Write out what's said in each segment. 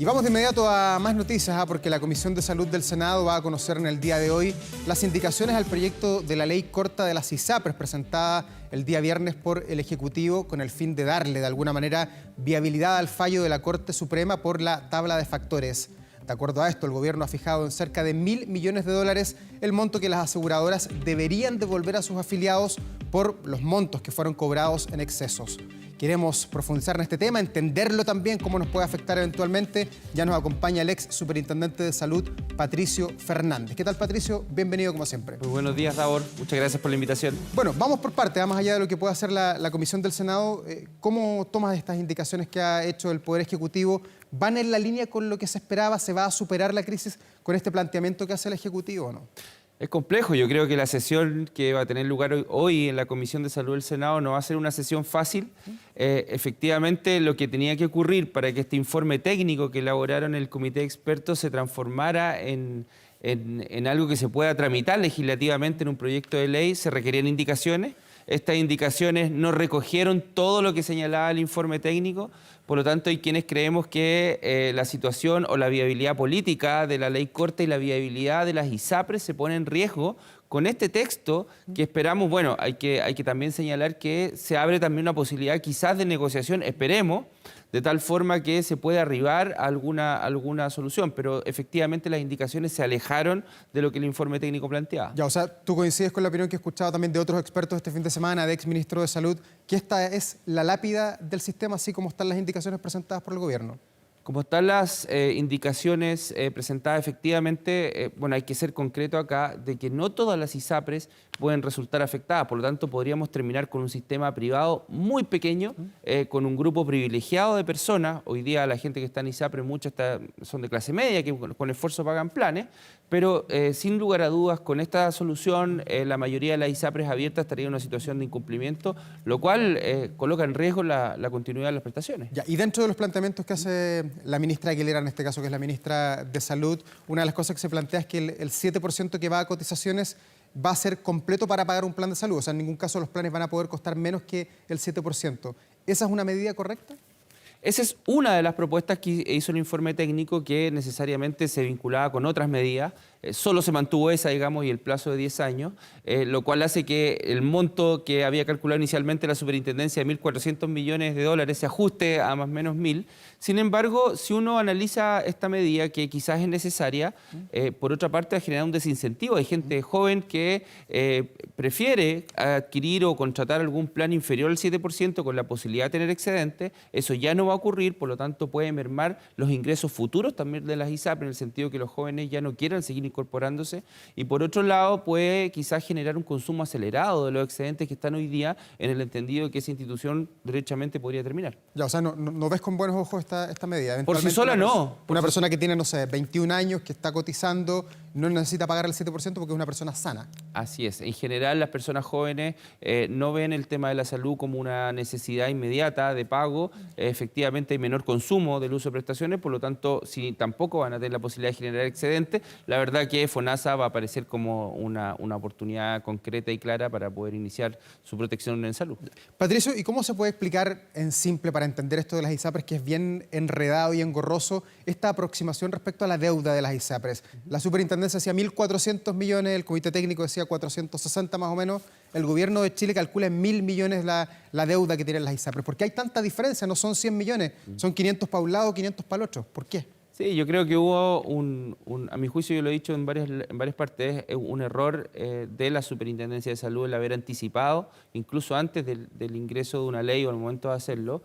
Y vamos de inmediato a más noticias, porque la Comisión de Salud del Senado va a conocer en el día de hoy las indicaciones al proyecto de la ley corta de las ISAPRES presentada el día viernes por el Ejecutivo con el fin de darle de alguna manera viabilidad al fallo de la Corte Suprema por la tabla de factores. De acuerdo a esto, el gobierno ha fijado en cerca de $1.000 millones el monto que las aseguradoras deberían devolver a sus afiliados por los montos que fueron cobrados en excesos. Queremos profundizar en este tema, entenderlo también, cómo nos puede afectar eventualmente. Ya nos acompaña el ex superintendente de salud, Patricio Fernández. ¿Qué tal, Patricio? Bienvenido como siempre. Muy buenos días, Davor. Muchas gracias por la invitación. Bueno, vamos por parte, más allá de lo que pueda hacer la Comisión del Senado. ¿Cómo tomas estas indicaciones que ha hecho el Poder Ejecutivo? ¿Van en la línea con lo que se esperaba? ¿Se va a superar la crisis con este planteamiento que hace el Ejecutivo o no? Es complejo. Yo creo que la sesión que va a tener lugar hoy en la Comisión de Salud del Senado no va a ser una sesión fácil. Efectivamente, lo que tenía que ocurrir para que este informe técnico que elaboraron el Comité de Expertos se transformara en algo que se pueda tramitar legislativamente en un proyecto de ley, se requerían indicaciones. Estas indicaciones no recogieron todo lo que señalaba el informe técnico. Por lo tanto, hay quienes creemos que la situación o la viabilidad política de la ley corta y la viabilidad de las ISAPRES se pone en riesgo con este texto que esperamos. Bueno, hay que también señalar que se abre también una posibilidad quizás de negociación, esperemos, de tal forma que se pueda arribar a alguna solución. Pero efectivamente las indicaciones se alejaron de lo que el informe técnico planteaba. Ya, o sea, tú coincides con la opinión que he escuchado también de otros expertos este fin de semana, de exministro de Salud, que esta es la lápida del sistema, así como están las indicaciones presentadas por el gobierno. Como están las indicaciones presentadas, efectivamente, bueno, hay que ser concreto acá de que no todas las ISAPRES pueden resultar afectadas. Por lo tanto, podríamos terminar con un sistema privado muy pequeño, con un grupo privilegiado de personas. Hoy día la gente que está en ISAPRES, muchas son de clase media, que con esfuerzo pagan planes, pero sin lugar a dudas, con esta solución, la mayoría de las ISAPRES abiertas estaría en una situación de incumplimiento, lo cual coloca en riesgo la continuidad de las prestaciones. Ya, y dentro de los planteamientos que hace la ministra Aguilera, en este caso, que es la ministra de Salud, una de las cosas que se plantea es que el 7% que va a cotizaciones va a ser completo para pagar un plan de salud. O sea, en ningún caso los planes van a poder costar menos que el 7%. ¿Esa es una medida correcta? Esa es una de las propuestas que hizo el informe técnico, que necesariamente se vinculaba con otras medidas. Solo se mantuvo esa, digamos, y el plazo de 10 años, lo cual hace que el monto que había calculado inicialmente la superintendencia de $1.400 millones se ajuste a más o menos 1.000. Sin embargo, si uno analiza esta medida, que quizás es necesaria, por otra parte, ha generado un desincentivo. Hay gente joven que prefiere adquirir o contratar algún plan inferior al 7% con la posibilidad de tener excedente. Eso ya no va a ocurrir, por lo tanto puede mermar los ingresos futuros también de las ISAPRES, en el sentido que los jóvenes ya no quieran seguir incorporándose, y por otro lado puede quizás generar un consumo acelerado de los excedentes que están hoy día, en el entendido de que esa institución derechamente podría terminar. Ya, o sea, no ves con buenos ojos esta medida. Por sí sola no. Una persona que tiene, no sé, 21 años, que está cotizando, no necesita pagar el 7% porque es una persona sana. Así es. En general, las personas jóvenes no ven el tema de la salud como una necesidad inmediata de pago. Efectivamente, hay menor consumo del uso de prestaciones, por lo tanto, si tampoco van a tener la posibilidad de generar excedentes, la verdad que FONASA va a aparecer como una oportunidad concreta y clara para poder iniciar su protección en salud. Patricio, ¿y cómo se puede explicar en simple, para entender esto de las ISAPRES, que es bien enredado y engorroso, esta aproximación respecto a la deuda de las ISAPRES? La superintendencia decía 1.400 millones, el comité técnico decía 460 más o menos, el gobierno de Chile calcula en 1.000 millones la deuda que tienen las ISAPRES. ¿Por qué hay tanta diferencia? No son 100 millones, son 500 para un lado, 500 para el otro. ¿Por qué? Sí, yo creo que hubo a mi juicio, yo lo he dicho en varias partes, un error de la Superintendencia de Salud el haber anticipado, incluso antes del ingreso de una ley o al momento de hacerlo,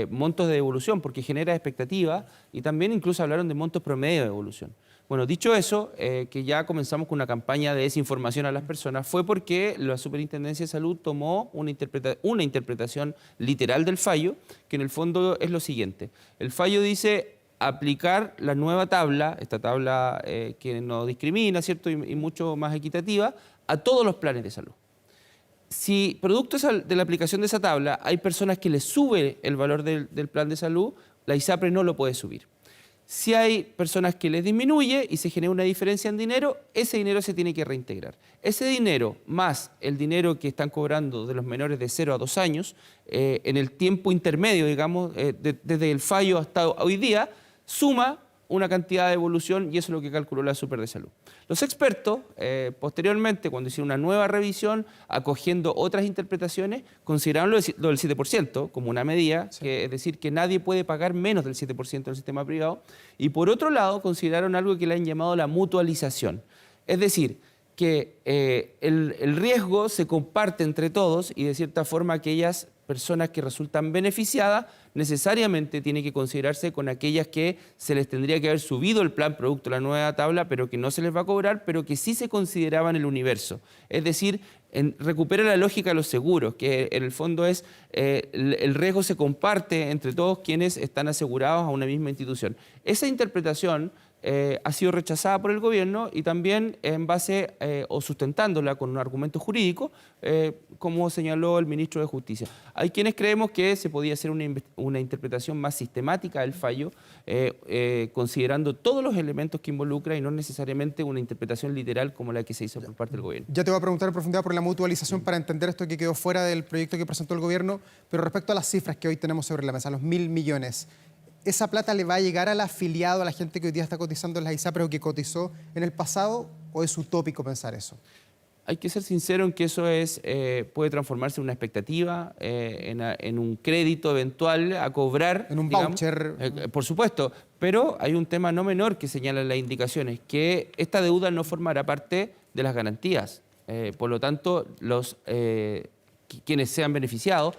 montos de devolución, porque genera expectativa, y también incluso hablaron de montos promedio de devolución. Bueno, dicho eso, que ya comenzamos con una campaña de desinformación a las personas, fue porque la Superintendencia de Salud tomó una interpretación literal del fallo, que en el fondo es lo siguiente. El fallo dice aplicar la nueva tabla, esta tabla que no discrimina, ¿cierto?, y mucho más equitativa, a todos los planes de salud. Si producto de la aplicación de esa tabla hay personas que les sube el valor del plan de salud, la ISAPRE no lo puede subir. Si hay personas que les disminuye y se genera una diferencia en dinero, ese dinero se tiene que reintegrar. Ese dinero más el dinero que están cobrando de los menores de 0 a 2 años, en el tiempo intermedio, digamos, desde el fallo hasta hoy día, suma una cantidad de evolución y eso es lo que calculó la Super de Salud. Los expertos, posteriormente, cuando hicieron una nueva revisión, acogiendo otras interpretaciones, consideraron lo del 7% como una medida, Sí. que, es decir, que nadie puede pagar menos del 7% del sistema privado, y por otro lado, consideraron algo que le han llamado la mutualización. Es decir, que el riesgo se comparte entre todos y de cierta forma aquellas personas que resultan beneficiadas necesariamente tiene que considerarse con aquellas que se les tendría que haber subido el plan producto de la nueva tabla, pero que no se les va a cobrar, pero que sí se consideraban el universo. Es decir, recupera la lógica de los seguros, que en el fondo es el riesgo se comparte entre todos quienes están asegurados a una misma institución. Esa interpretación ha sido rechazada por el gobierno y también en base o sustentándola con un argumento jurídico, como señaló el ministro de Justicia. Hay quienes creemos que se podía hacer una interpretación más sistemática del fallo, considerando todos los elementos que involucra y no necesariamente una interpretación literal como la que se hizo por parte del gobierno. Ya te voy a preguntar en profundidad por la mutualización para entender esto que quedó fuera del proyecto que presentó el gobierno, pero respecto a las cifras que hoy tenemos sobre la mesa, los 1.000 millones, ¿esa plata le va a llegar al afiliado, a la gente que hoy día está cotizando en las ISAPRES o que cotizó en el pasado, o es utópico pensar eso? Hay que ser sincero en que eso puede transformarse en una expectativa, en un crédito eventual a cobrar. En un digamos, voucher. por supuesto, pero hay un tema no menor que señalan las indicaciones, que esta deuda no formará parte de las garantías. Por lo tanto, quienes sean beneficiados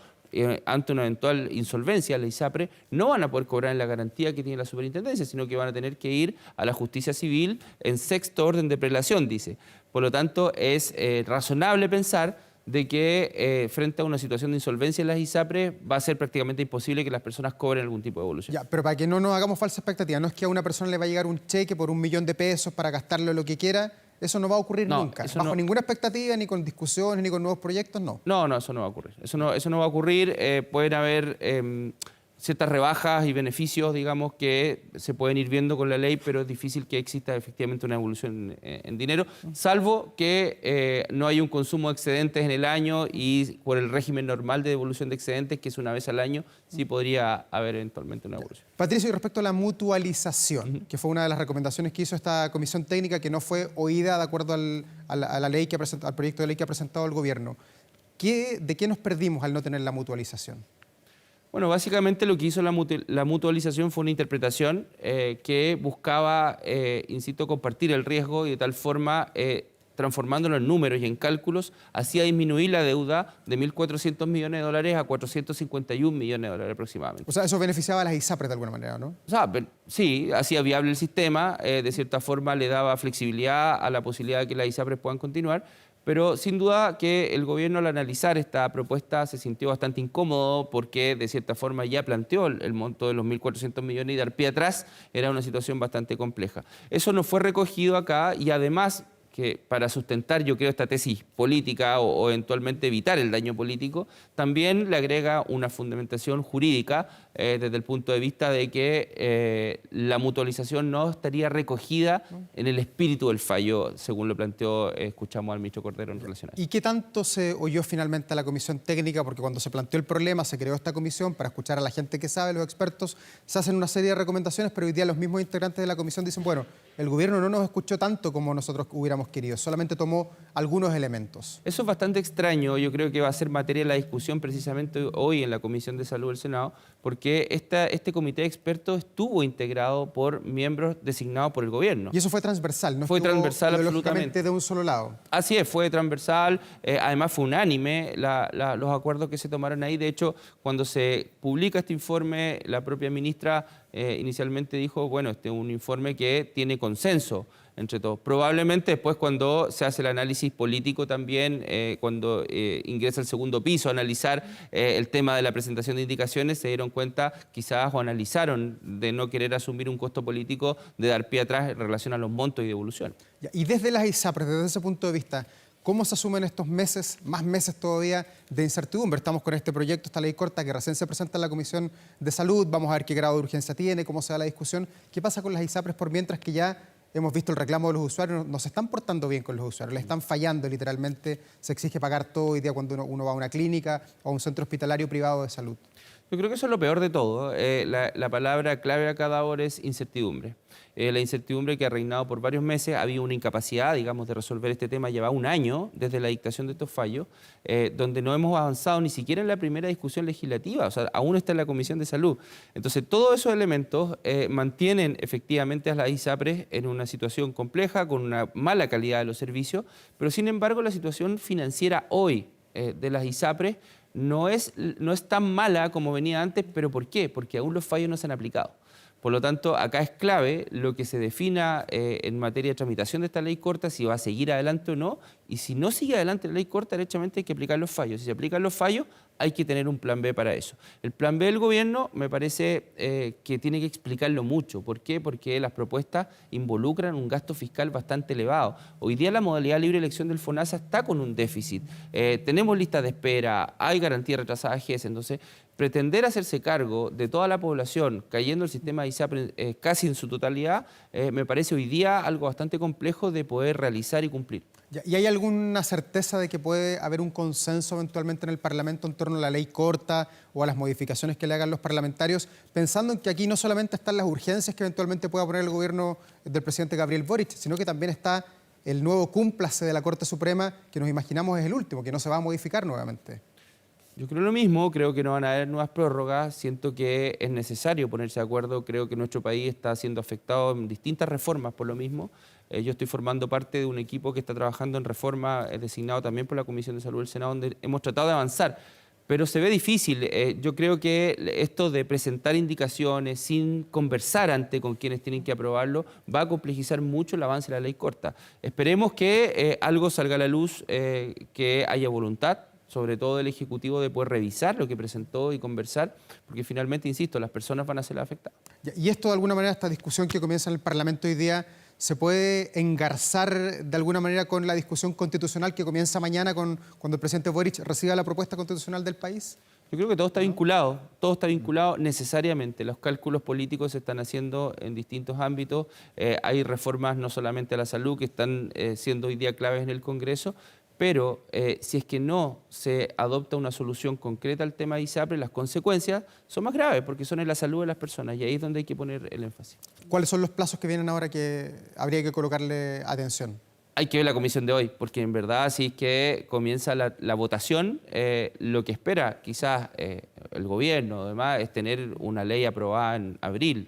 ante una eventual insolvencia de la ISAPRE, no van a poder cobrar en la garantía que tiene la superintendencia, sino que van a tener que ir a la justicia civil en sexto orden de prelación, dice. Por lo tanto, es razonable pensar de que frente a una situación de insolvencia en las ISAPRE va a ser prácticamente imposible que las personas cobren algún tipo de evolución. Ya, pero para que no nos hagamos falsa expectativa, no es que a una persona le va a llegar un cheque por $1.000.000 para gastarlo en lo que quiera. Eso no va a ocurrir nunca. Bajo ninguna expectativa, ni con discusiones, ni con nuevos proyectos, no. No, eso no va a ocurrir. Eso no va a ocurrir. Pueden haber ciertas rebajas y beneficios, digamos, que se pueden ir viendo con la ley, pero es difícil que exista efectivamente una evolución en dinero, salvo que no haya un consumo de excedentes en el año y por el régimen normal de devolución de excedentes, que es una vez al año, sí podría haber eventualmente una evolución. Patricio, y respecto a la mutualización, que fue una de las recomendaciones que hizo esta comisión técnica que no fue oída de acuerdo a la ley al proyecto de ley que ha presentado el gobierno, ¿de qué nos perdimos al no tener la mutualización? Bueno, básicamente lo que hizo la mutualización fue una interpretación que buscaba, insisto, compartir el riesgo y de tal forma, transformándolo en números y en cálculos, hacía disminuir la deuda de $1.400 millones a $451 millones aproximadamente. O sea, eso beneficiaba a las ISAPRES de alguna manera, ¿no? O sea, sí, hacía viable el sistema, de cierta forma le daba flexibilidad a la posibilidad de que las ISAPRES puedan continuar, pero sin duda que el gobierno al analizar esta propuesta se sintió bastante incómodo porque de cierta forma ya planteó el monto de los 1.400 millones y dar pie atrás era una situación bastante compleja. Eso no fue recogido acá y además que para sustentar, yo creo, esta tesis política o eventualmente evitar el daño político, también le agrega una fundamentación jurídica desde el punto de vista de que la mutualización no estaría recogida en el espíritu del fallo, según lo planteó, escuchamos al ministro Cordero en relación a eso. ¿Y qué tanto se oyó finalmente a la comisión técnica? Porque cuando se planteó el problema, se creó esta comisión para escuchar a la gente que sabe, los expertos, se hacen una serie de recomendaciones, pero hoy día los mismos integrantes de la comisión dicen, bueno, el gobierno no nos escuchó tanto como nosotros hubiéramos querido, solamente tomó algunos elementos. Eso es bastante extraño, yo creo que va a ser materia de la discusión precisamente hoy en la Comisión de Salud del Senado, porque este comité de expertos estuvo integrado por miembros designados por el gobierno. Y eso fue transversal, ¿no? Fue transversal absolutamente de un solo lado. Así es, fue transversal, además fue unánime los acuerdos que se tomaron ahí. De hecho, cuando se publica este informe, la propia ministra inicialmente dijo, bueno, este es un informe que tiene consenso entre todos. Probablemente después cuando se hace el análisis político también, cuando ingresa el segundo piso a analizar el tema de la presentación de indicaciones, se dieron cuenta quizás o analizaron de no querer asumir un costo político de dar pie atrás en relación a los montos y devolución. Y desde las ISAPRES, desde ese punto de vista, ¿cómo se asumen estos meses, más meses todavía de incertidumbre? Estamos con este proyecto, esta ley corta que recién se presenta en la Comisión de Salud, vamos a ver qué grado de urgencia tiene, cómo se da la discusión. ¿Qué pasa con las ISAPRES por mientras que ya hemos visto el reclamo de los usuarios? No se están portando bien con los usuarios, les están fallando literalmente, se exige pagar todo hoy día cuando uno va a una clínica o a un centro hospitalario privado de salud. Yo creo que eso es lo peor de todo. La palabra clave acá ahora es incertidumbre. La incertidumbre que ha reinado por varios meses, ha habido una incapacidad, digamos, de resolver este tema, lleva un año desde la dictación de estos fallos, donde no hemos avanzado ni siquiera en la primera discusión legislativa, o sea, aún está en la Comisión de Salud. Entonces, todos esos elementos mantienen efectivamente a las ISAPRES en una situación compleja, con una mala calidad de los servicios, pero sin embargo la situación financiera hoy de las ISAPRES no es tan mala como venía antes, pero ¿por qué? Porque aún los fallos no se han aplicado. Por lo tanto, acá es clave lo que se defina en materia de tramitación de esta ley corta, si va a seguir adelante o no, y si no sigue adelante la ley corta, derechamente hay que aplicar los fallos. Si se aplican los fallos, hay que tener un plan B para eso. El plan B del gobierno me parece que tiene que explicarlo mucho. ¿Por qué? Porque las propuestas involucran un gasto fiscal bastante elevado. Hoy día la modalidad libre elección del FONASA está con un déficit. Tenemos listas de espera, hay garantía retrasada GES, entonces pretender hacerse cargo de toda la población cayendo el sistema de ISAPRE casi en su totalidad, me parece hoy día algo bastante complejo de poder realizar y cumplir. ¿Y hay alguna certeza de que puede haber un consenso eventualmente en el Parlamento en torno a la ley corta o a las modificaciones que le hagan los parlamentarios, pensando en que aquí no solamente están las urgencias que eventualmente pueda poner el gobierno del presidente Gabriel Boric, sino que también está el nuevo cúmplice de la Corte Suprema, que nos imaginamos es el último, que no se va a modificar nuevamente? Yo creo lo mismo, creo que no van a haber nuevas prórrogas, siento que es necesario ponerse de acuerdo, creo que nuestro país está siendo afectado en distintas reformas por lo mismo. Yo estoy formando parte de un equipo que está trabajando en reforma, designado también por la Comisión de Salud del Senado, donde hemos tratado de avanzar, pero se ve difícil. Yo creo que esto de presentar indicaciones sin conversar antes con quienes tienen que aprobarlo va a complejizar mucho el avance de la ley corta. Esperemos que algo salga a la luz, que haya voluntad, sobre todo del Ejecutivo, de poder revisar lo que presentó y conversar, porque finalmente, insisto, las personas van a ser las afectadas. Y esto, de alguna manera, esta discusión que comienza en el Parlamento hoy día, ¿se puede engarzar de alguna manera con la discusión constitucional que comienza mañana cuando el presidente Boric reciba la propuesta constitucional del país? Yo creo que todo está vinculado necesariamente. Los cálculos políticos se están haciendo en distintos ámbitos. Hay reformas no solamente a la salud que están siendo hoy día claves en el Congreso, pero si es que no se adopta una solución concreta al tema de ISAPRE, las consecuencias son más graves porque son en la salud de las personas y ahí es donde hay que poner el énfasis. ¿Cuáles son los plazos que vienen ahora que habría que colocarle atención? Hay que ver la comisión de hoy, porque en verdad si es que comienza la votación, lo que espera quizás el gobierno además es tener una ley aprobada en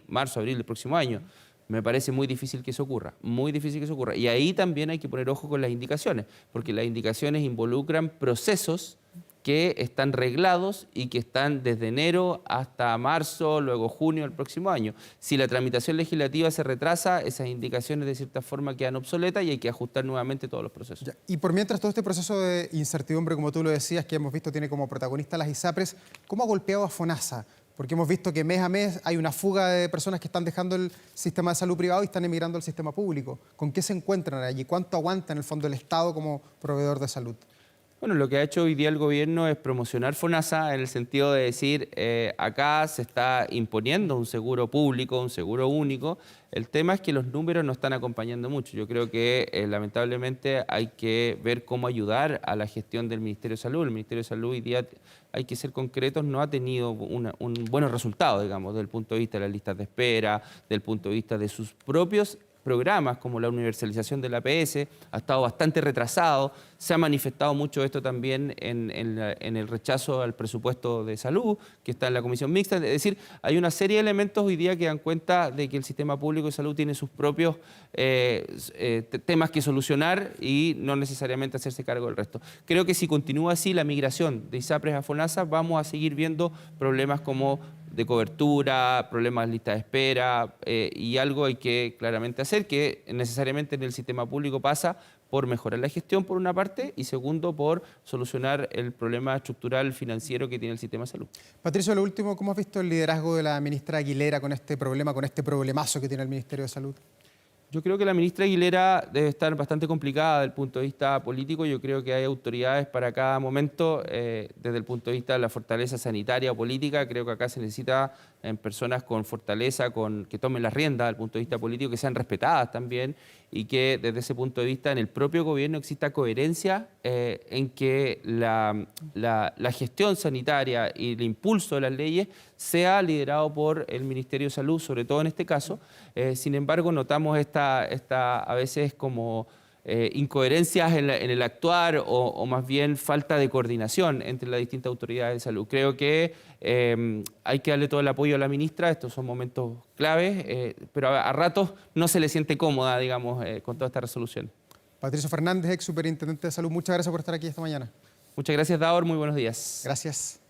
marzo, abril del próximo año. Me parece muy difícil que eso ocurra, muy difícil que eso ocurra. Y ahí también hay que poner ojo con las indicaciones, porque las indicaciones involucran procesos que están reglados y que están desde enero hasta marzo, luego junio del próximo año. Si la tramitación legislativa se retrasa, esas indicaciones de cierta forma quedan obsoletas y hay que ajustar nuevamente todos los procesos. Ya. Y por mientras todo este proceso de incertidumbre, como tú lo decías, que hemos visto tiene como protagonista las ISAPRES, ¿cómo ha golpeado a FONASA? Porque hemos visto que mes a mes hay una fuga de personas que están dejando el sistema de salud privado y están emigrando al sistema público. ¿Con qué se encuentran allí? ¿Cuánto aguanta en el fondo el Estado como proveedor de salud? Bueno, lo que ha hecho hoy día el gobierno es promocionar FONASA en el sentido de decir, acá se está imponiendo un seguro público, un seguro único. El tema es que los números no están acompañando mucho. Yo creo que lamentablemente hay que ver cómo ayudar a la gestión del Ministerio de Salud. El Ministerio de Salud hoy día, hay que ser concretos, no ha tenido un buenos resultados, digamos, desde el punto de vista de las listas de espera, del punto de vista de sus propios programas como la universalización del APS, ha estado bastante retrasado, se ha manifestado mucho esto también en el rechazo al presupuesto de salud que está en la comisión mixta, es decir, hay una serie de elementos hoy día que dan cuenta de que el sistema público de salud tiene sus propios temas que solucionar y no necesariamente hacerse cargo del resto. Creo que si continúa así la migración de ISAPRES a FONASA, vamos a seguir viendo problemas como de cobertura, problemas de lista de espera y algo hay que claramente hacer, que necesariamente en el sistema público pasa por mejorar la gestión por una parte y segundo por solucionar el problema estructural financiero que tiene el sistema de salud. Patricio, lo último, ¿cómo has visto el liderazgo de la ministra Aguilera con este problema, con este problemazo que tiene el Ministerio de Salud? Yo creo que la ministra Aguilera debe estar bastante complicada desde el punto de vista político. Yo creo que hay autoridades para cada momento, desde el punto de vista de la fortaleza sanitaria o política. Creo que acá se necesita personas con fortaleza, que tomen las riendas desde el punto de vista político, que sean respetadas también y que desde ese punto de vista en el propio gobierno exista coherencia en que la gestión sanitaria y el impulso de las leyes sea liderado por el Ministerio de Salud, sobre todo en este caso. Sin embargo, notamos a veces como incoherencias en el actuar o más bien falta de coordinación entre las distintas autoridades de salud. Creo que hay que darle todo el apoyo a la ministra, estos son momentos claves, pero a ratos no se le siente cómoda, digamos, con toda esta resolución. Patricio Fernández, ex superintendente de salud, muchas gracias por estar aquí esta mañana. Muchas gracias, Davor, muy buenos días. Gracias.